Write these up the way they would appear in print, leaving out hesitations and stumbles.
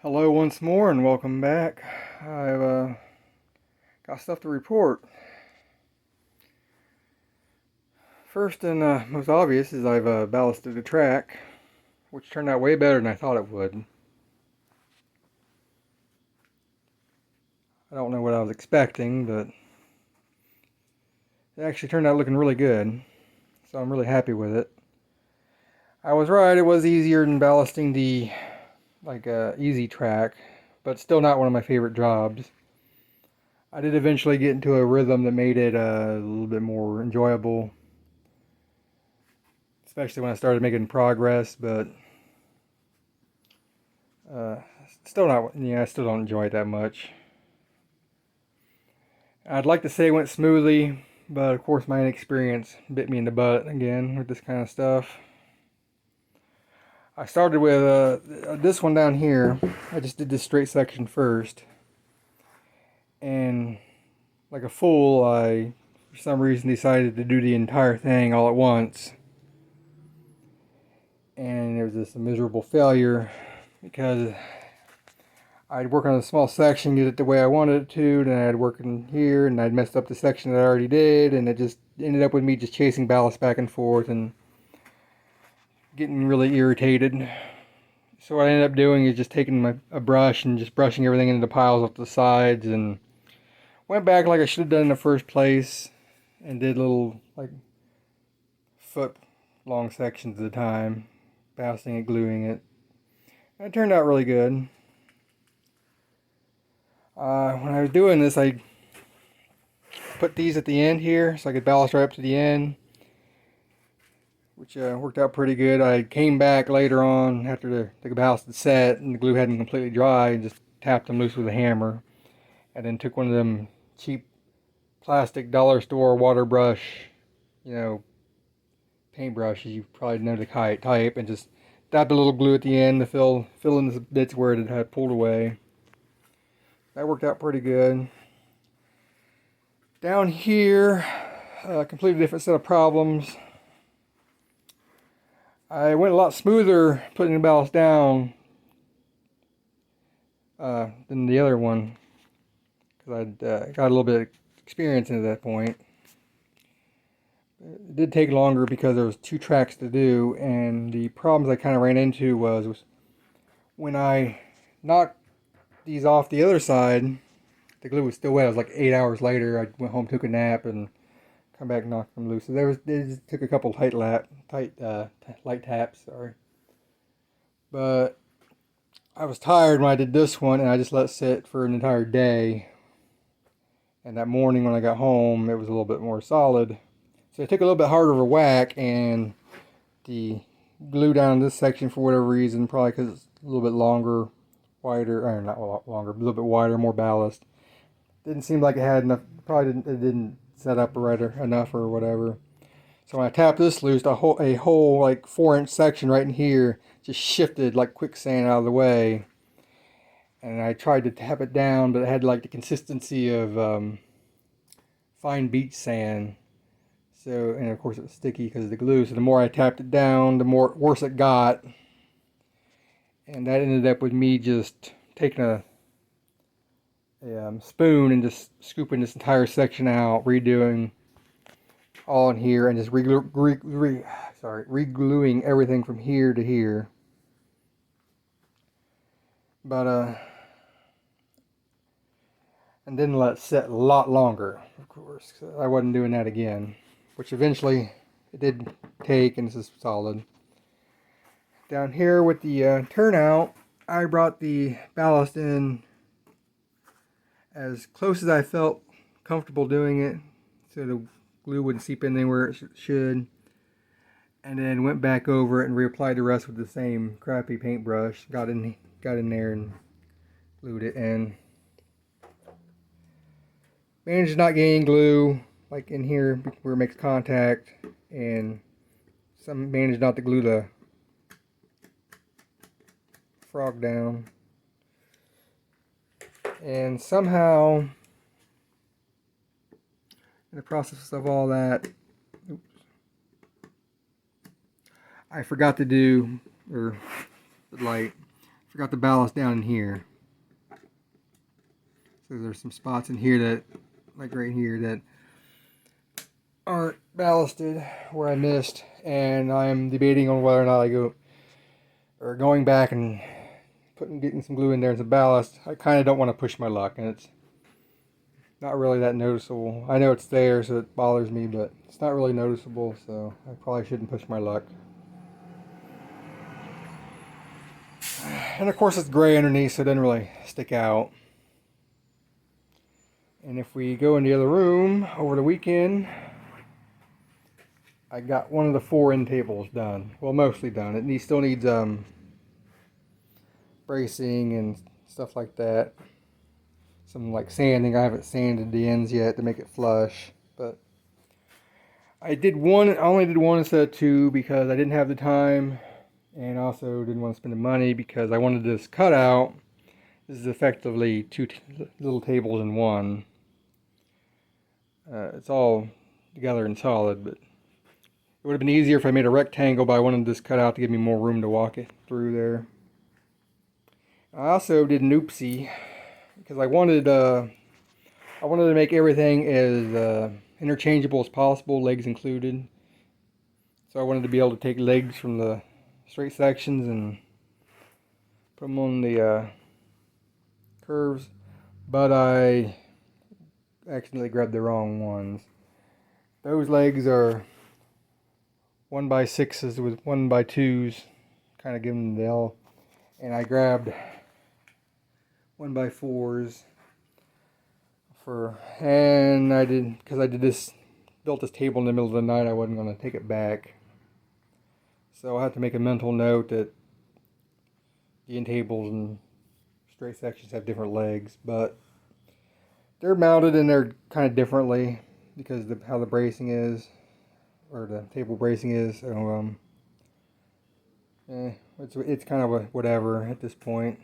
Hello once more and welcome back. I've got stuff to report. First and most obvious is I've ballasted the track, which turned out way better than I thought it would. I don't know what I was expecting, but it actually turned out looking really good, so I'm really happy with it. I was right, it was easier than ballasting the easy track, but still not one of my favorite jobs. I did eventually get into a rhythm that made it a little bit more enjoyable, especially when I started making progress, but uh, still not, I still don't enjoy it that much. I'd like to say it went smoothly, but of course my inexperience bit me in the butt again with this kind of stuff. I started with this one down here. I just did this straight section first, and like a fool, I for some reason decided to do the entire thing all at once, and it was just a miserable failure because I'd work on a small section, get it the way I wanted it to, then I'd work in here, and I'd messed up the section that I already did, and it just ended up with me just chasing ballast back and forth and getting really irritated. So what I ended up doing is just taking a brush and just brushing everything into the piles off the sides, and went back like I should have done in the first place, and did little like foot long sections at a time, ballasting it, gluing it. And it turned out really good. When I was doing this, I put these at the end here so I could ballast right up to the end, which worked out pretty good. I came back later on after the ballast had set and the glue hadn't completely dry and just tapped them loose with a hammer, and then took one of them cheap plastic dollar store water brush, you know, paintbrushes, you probably know the type, and just dabbed a little glue at the end to fill in the bits where it had pulled away. That worked out pretty good. Down here, a completely different set of problems. I went a lot smoother putting the ballast down than the other one, because I'd got a little bit of experience at that point. It did take longer because there was two tracks to do, and the problems I kind of ran into was when I knocked these off the other side, the glue was still wet. It was like 8 hours later. I went home, took a nap, and come back and knocked them loose. So it just took a couple light taps. Sorry, but I was tired when I did this one, and I just let it sit for an entire day. And that morning when I got home, it was a little bit more solid. So I took a little bit harder of a whack, and the glue down this section for whatever reason, probably because it's a little bit longer, wider, or not longer, a little bit wider, more ballast. Didn't seem like it had enough. Probably it didn't set up right enough or whatever. So when I tapped this loose, a whole like 4-inch section right in here just shifted like quicksand out of the way. And I tried to tap it down, but it had like the consistency of fine beach sand. So, and of course it was sticky because of the glue. So the more I tapped it down, the worse it got. And that ended up with me just taking a spoon and just scooping this entire section out, redoing all in here, and just re-gluing everything from here to here. But and then let it set a lot longer, of course. I wasn't doing that again, which eventually it did take, and this is solid. Down here with the turnout, I brought the ballast in as close as I felt comfortable doing it, so the glue wouldn't seep in anywhere it should, and then went back over it and reapplied the rest with the same crappy paintbrush. Got in there and glued it in. Managed not getting glue like in here where it makes contact, and managed not to glue the frog down. And somehow, in the process of all that, I forgot to do, or the light, forgot the ballast down in here. So there's some spots in here that, like right here, that aren't ballasted where I missed, and I'm debating on whether or not I going back and getting some glue in there and some ballast. I kind of don't want to push my luck, and it's not really that noticeable. I know it's there, so it bothers me, but it's not really noticeable, so I probably shouldn't push my luck. And of course it's gray underneath, so it doesn't really stick out. And if we go in the other room over the weekend, I got one of the 4 end tables done. Well, mostly done. It still needs bracing and stuff like that. Some like sanding. I haven't sanded the ends yet to make it flush, but I only did one instead of 2 because I didn't have the time, and also didn't want to spend the money because I wanted this cut out. This is effectively 2 little tables in one. It's all together and solid, but it would have been easier if I made a rectangle, but I wanted this cut out to give me more room to walk it through there. I also did an oopsie because I wanted to make everything as interchangeable as possible, legs included. So I wanted to be able to take legs from the straight sections and put them on the curves, but I accidentally grabbed the wrong ones. Those legs are 1x6s with 1x2s, kind of giving them the L, and I grabbed 1x4s and I did, because I built this table in the middle of the night, I wasn't going to take it back. So I have to make a mental note that the end tables and straight sections have different legs, but they're mounted and they're kind of differently because of how the bracing is, or the table bracing is. So it's kind of whatever at this point.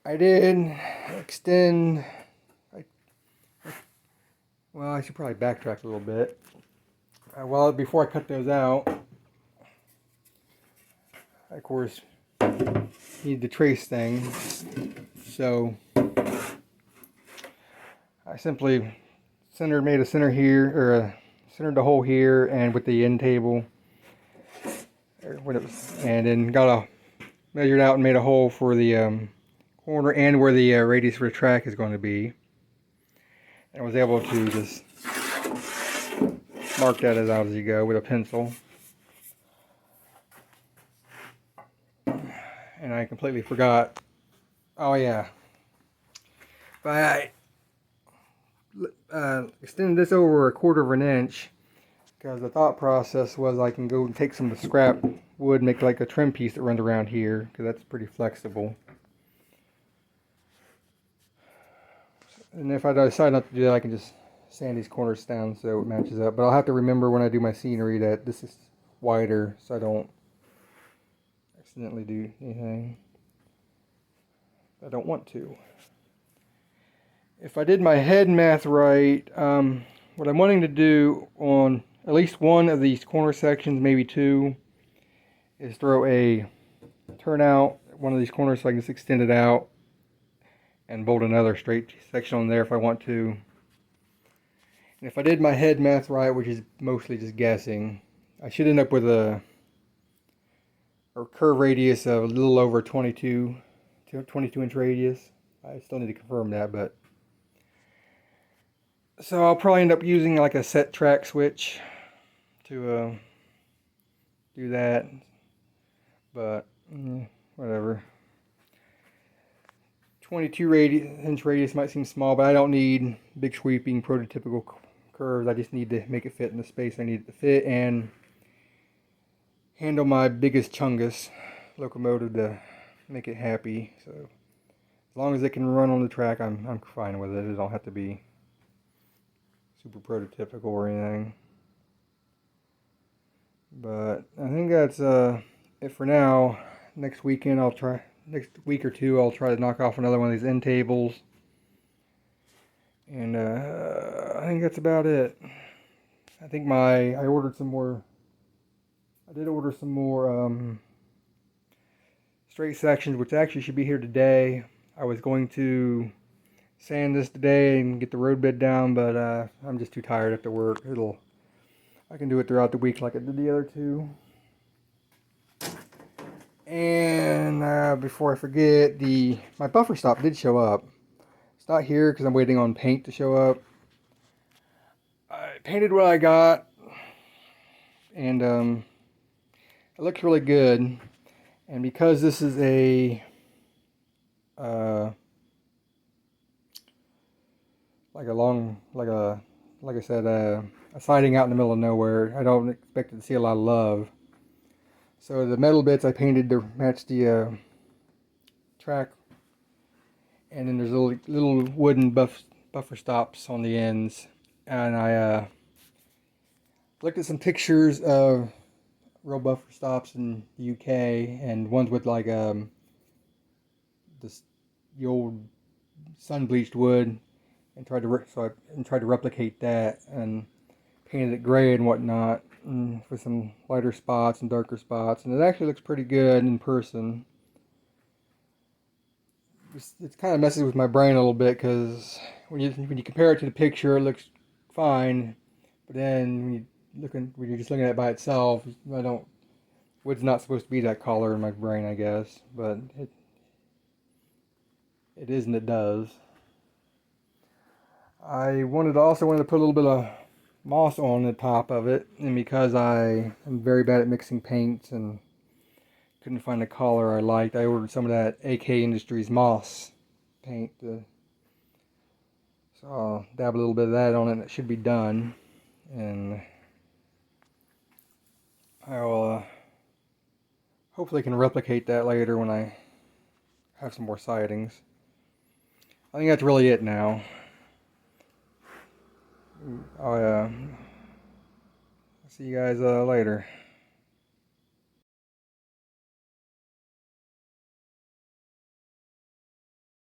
I did extend. Well, I should probably backtrack a little bit. Well, before I cut those out, I, of course, need the trace thing. So I simply made a center here, or centered the hole here, and with the end table, and then measured out and made a hole for the corner and where the radius for the track is going to be. And I was able to just mark that as you go with a pencil. And I completely forgot. Oh yeah. But I extended this over 1/4 of an inch because the thought process was I can go and take some of the scrap wood, make like a trim piece that runs around here, because that's pretty flexible. And if I decide not to do that, I can just sand these corners down so it matches up. But I'll have to remember when I do my scenery that this is wider, so I don't accidentally do anything I don't want to. If I did my head math right, what I'm wanting to do on at least one of these corner sections, maybe 2, is throw a turnout one of these corners so I can just extend it out and bolt another straight section on there if I want to. And if I did my head math right, which is mostly just guessing, I should end up with a curve radius of a little over 22 inch radius. I still need to confirm that, but so I'll probably end up using like a set track switch to do that, but whatever. 22 inch radius might seem small, but I don't need big sweeping prototypical curves. I just need to make it fit in the space I need it to fit and handle my biggest Chungus locomotive to make it happy. So as long as it can run on the track, I'm fine with it. It don't have to be super prototypical or anything. But I think that's it for now. Next week or 2, I'll try to knock off another one of these end tables. And I think that's about it. I think I ordered some more. I did order some more straight sections, which actually should be here today. I was going to sand this today and get the road bed down, but I'm just too tired after work. I can do it throughout the week like I did the other two. And before I forget, my buffer stop did show up. It's not here because I'm waiting on paint to show up. I painted what I got, and it looks really good. And because this is like I said, a siding out in the middle of nowhere, I don't expect it to see a lot of love. So the metal bits I painted to match the track, and then there's little wooden buffer stops on the ends. And I looked at some pictures of real buffer stops in the UK, and ones with like the old sun bleached wood, and tried to replicate that and painted it gray and whatnot, and with some lighter spots and darker spots, and it actually looks pretty good in person. It kind of messes with my brain a little bit because when you compare it to the picture, it looks fine, but then when you're just looking at it by itself, wood's not supposed to be that color in my brain, I guess, but it is and it does. I also wanted to put a little bit of moss on the top of it, and because I am very bad at mixing paints and couldn't find a color I liked, I ordered some of that AK Industries moss paint. So I'll dab a little bit of that on it, and it should be done. And I will hopefully can replicate that later when I have some more sidings. I think that's really it now. I'll see you guys later.